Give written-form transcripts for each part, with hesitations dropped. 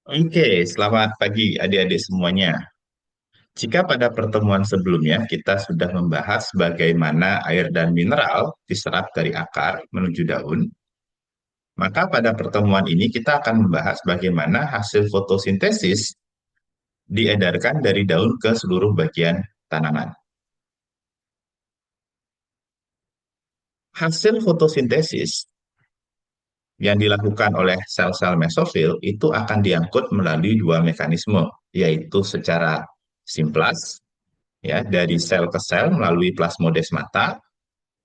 Oke, selamat pagi adik-adik semuanya. Jika pada pertemuan sebelumnya kita sudah membahas bagaimana air dan mineral diserap dari akar menuju daun, maka pada pertemuan ini kita akan membahas bagaimana hasil fotosintesis diedarkan dari daun ke seluruh bagian tanaman. Hasil fotosintesis yang dilakukan oleh sel-sel mesofil itu akan diangkut melalui dua mekanisme, yaitu secara simplas ya dari sel ke sel melalui plasmodesmata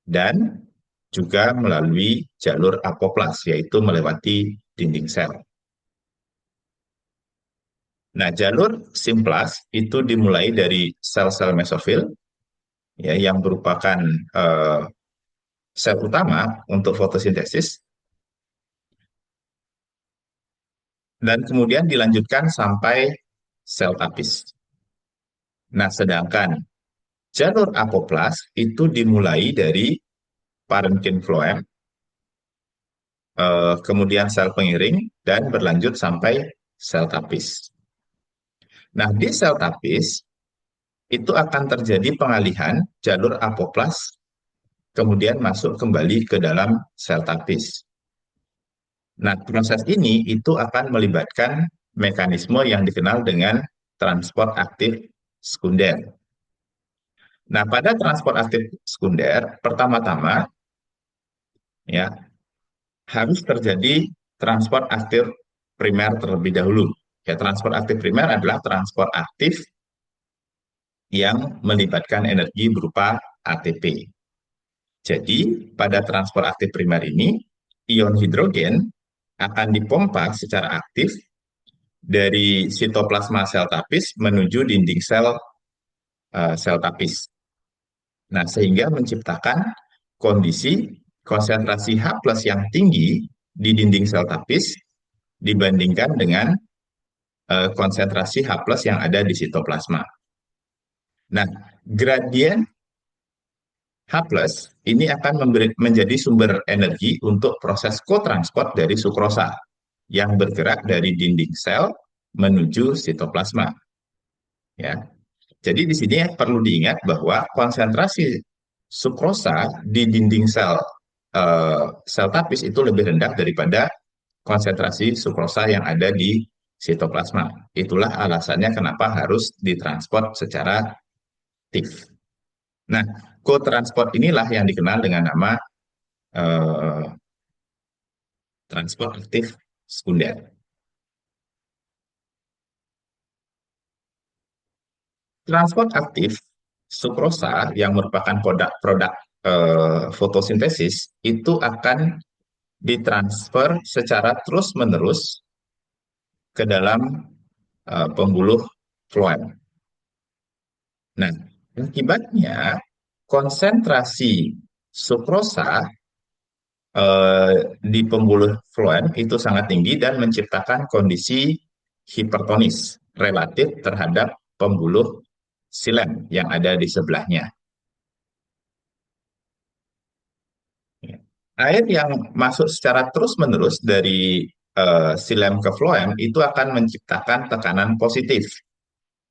dan juga melalui jalur apoplas yaitu melewati dinding sel. Nah, jalur simplas itu dimulai dari sel-sel mesofil ya yang merupakan eh, sel utama untuk fotosintesis dan kemudian dilanjutkan sampai sel tapis. Nah, sedangkan jalur apoplas itu dimulai dari parenkim floem, kemudian sel pengiring, dan berlanjut sampai sel tapis. Nah, di sel tapis itu akan terjadi pengalihan jalur apoplas, kemudian masuk kembali ke dalam sel tapis. Nah, proses ini itu akan melibatkan mekanisme yang dikenal dengan transport aktif sekunder. Nah, pada transport aktif sekunder, pertama-tama ya harus terjadi transport aktif primer terlebih dahulu. Ya, transport aktif primer adalah transport aktif yang melibatkan energi berupa ATP. Jadi, pada transport aktif primer ini, ion hidrogen akan dipompa secara aktif dari sitoplasma sel tapis menuju dinding sel tapis. Nah, sehingga menciptakan kondisi konsentrasi H plus yang tinggi di dinding sel tapis dibandingkan dengan konsentrasi H plus yang ada di sitoplasma. Nah, gradien H plus ini akan menjadi sumber energi untuk proses kotransport dari sukrosa yang bergerak dari dinding sel menuju sitoplasma. Ya, jadi di sini perlu diingat bahwa konsentrasi sukrosa di dinding sel tapis itu lebih rendah daripada konsentrasi sukrosa yang ada di sitoplasma. Itulah alasannya kenapa harus ditransport secara aktif. Nah, kotransport inilah yang dikenal dengan nama eh, transport aktif sekunder. Transport aktif sukrosa yang merupakan produk fotosintesis itu akan ditransfer secara terus-menerus ke dalam pembuluh floem. Nah, akibatnya konsentrasi sukrosa di pembuluh floem itu sangat tinggi dan menciptakan kondisi hipertonis relatif terhadap pembuluh silem yang ada di sebelahnya. Air yang masuk secara terus-menerus dari silem ke floem itu akan menciptakan tekanan positif,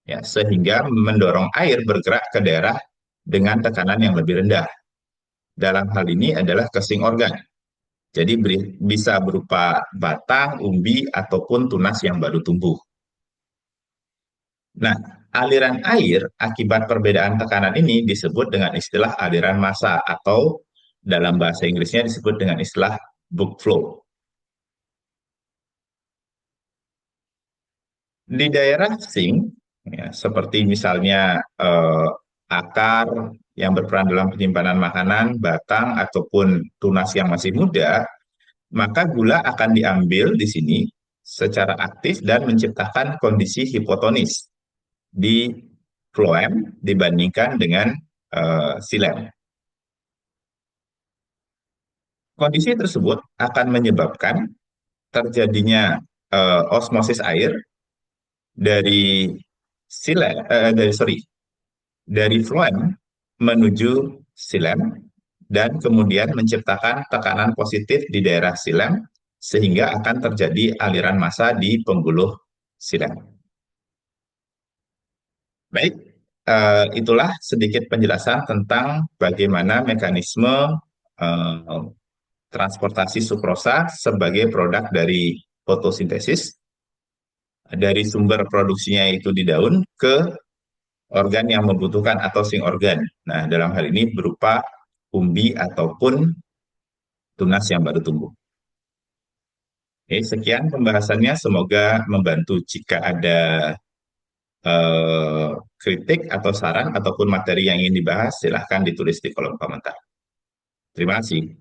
ya, sehingga mendorong air bergerak ke daerah dengan tekanan yang lebih rendah. Dalam hal ini adalah casing organ. Jadi bisa berupa batang, umbi, ataupun tunas yang baru tumbuh. Nah, aliran air akibat perbedaan tekanan ini disebut dengan istilah aliran massa atau dalam bahasa Inggrisnya disebut dengan istilah book flow. Di daerah sink, ya, seperti misalnya akar yang berperan dalam penyimpanan makanan, batang, ataupun tunas yang masih muda, maka gula akan diambil di sini secara aktif dan menciptakan kondisi hipotonis di floem dibandingkan dengan silem. Kondisi tersebut akan menyebabkan terjadinya osmosis air dari dari floem menuju silem dan kemudian menciptakan tekanan positif di daerah silem sehingga akan terjadi aliran massa di pembuluh Silakan. Baik, itulah sedikit penjelasan tentang bagaimana mekanisme eh, transportasi sukrosa sebagai produk dari fotosintesis dari sumber produksinya itu di daun ke organ yang membutuhkan atau sing organ. Nah, dalam hal ini berupa umbi ataupun tunas yang baru tumbuh. Oke, sekian pembahasannya. Semoga membantu. Jika ada eh, kritik atau saran ataupun materi yang ingin dibahas, silahkan ditulis di kolom komentar. Terima kasih.